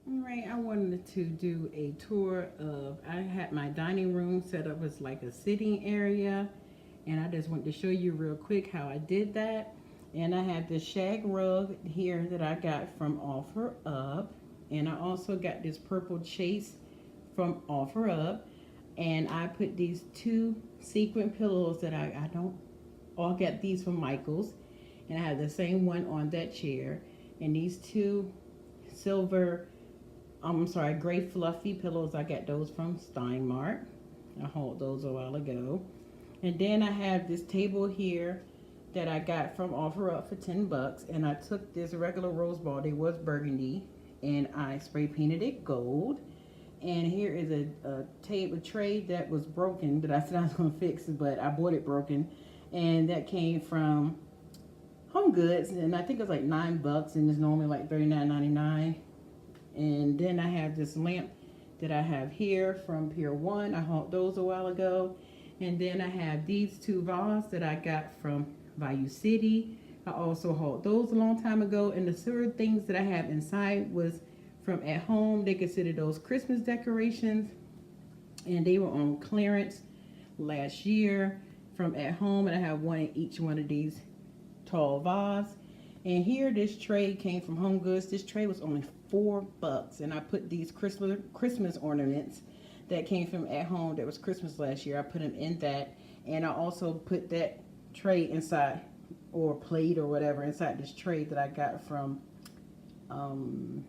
Alright, I wanted to do a tour of, I had my dining room set up as like a sitting area, and I just want to show you real quick how I did that. And I had this shag rug here that I got from OfferUp, and I also got this purple chase from OfferUp, and I put these two sequin pillows that I don't all got these from Michaels, and I have the same one on that chair, and these two silver gray fluffy pillows, I got those from Steinmart. I hauled those a while ago. And then I have this table here that I got from OfferUp for 10 bucks, and I took this regular rose ball, it was burgundy, and I spray painted it gold. And here is a tray that was broken that I said I was gonna fix, but I bought it broken, and that came from Home Goods, and I think it was like 9 bucks, and it's normally like $39.99. And then I have this lamp that I have here from Pier 1. I hauled those a while ago. And then I have these two vases that I got from Value City. I also hauled those a long time ago. And the third things that I have inside was from At Home. They consider those Christmas decorations, and they were on clearance last year from At Home. And I have one in each one of these tall vases. And here, this tray came from Home Goods. This tray was only 4 bucks, and I put these Christmas ornaments that came from At Home that was Christmas last year. I put them in that, and I also put that tray inside, or plate or whatever, inside this tray that I got from Home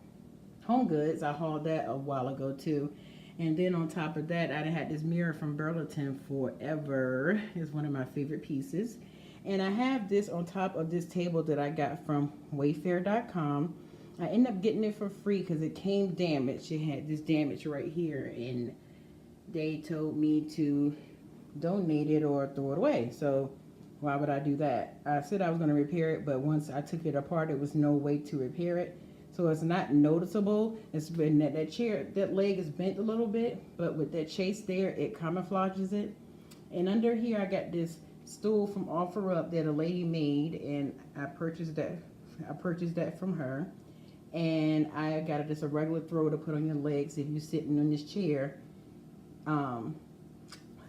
Goods. I hauled that a while ago too. And then on top of that, I had this mirror from Burlington forever. It's one of my favorite pieces. And I have this on top of this table that I got from Wayfair.com. I ended up getting it for free because it came damaged. It had this damage right here, and they told me to donate it or throw it away. So why would I do that? I said I was going to repair it, but once I took it apart, there was no way to repair it. So it's not noticeable. It's been that chair, that leg is bent a little bit, but with that chase there, it camouflages it. And under here, I got this stool from OfferUp that a lady made, and I purchased that from her. And I got just a regular throw to put on your legs if you're sitting in this chair. I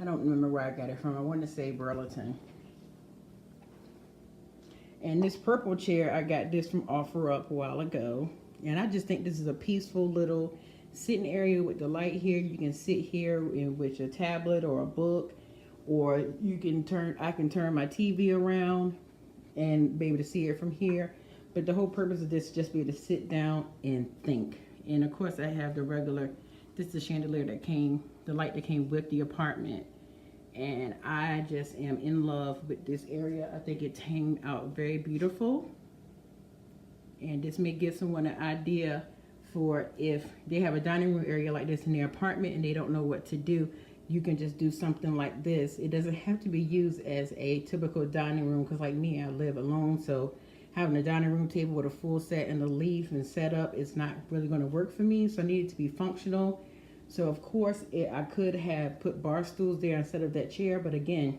don't remember where I got it from. I want to say Burlington. And this purple chair, I got this from OfferUp a while ago. And I just think this is a peaceful little sitting area with the light here. You can sit here with your tablet or a book, or I can turn my TV around and be able to see it from here. But the whole purpose of this is just be able to sit down and think. And of course I have the regular, this is the chandelier that came, the light that came with the apartment. And I just am in love with this area. I think it came out very beautiful. And this may give someone an idea for if they have a dining room area like this in their apartment and they don't know what to do. You can just do something like this. It doesn't have to be used as a typical dining room, because like me, I live alone, so having a dining room table with a full set and a leaf and setup is not really going to work for me. So I need it to be functional. So of course I could have put bar stools there instead of that chair, but again,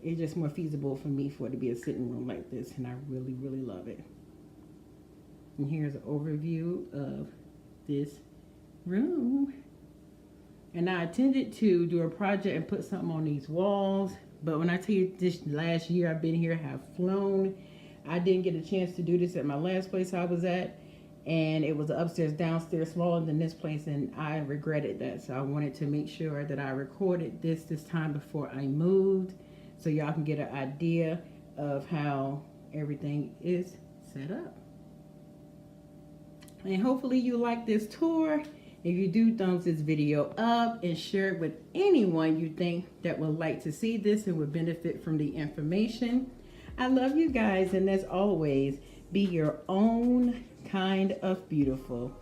it's just more feasible for me for it to be a sitting room like this, and I really, really love it. And here's an overview of this room. And I intended to do a project and put something on these walls, but when I tell you this last year I've been here, have flown. I didn't get a chance to do this at my last place I was at, and it was upstairs, downstairs, smaller than this place, and I regretted that. So I wanted to make sure that I recorded this time before I moved, so y'all can get an idea of how everything is set up. And hopefully you like this tour. If you do, thumbs this video up and share it with anyone you think that would like to see this and would benefit from the information. I love you guys, and as always, be your own kind of beautiful,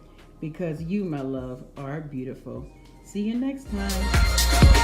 because you, my love, are beautiful. See you next time.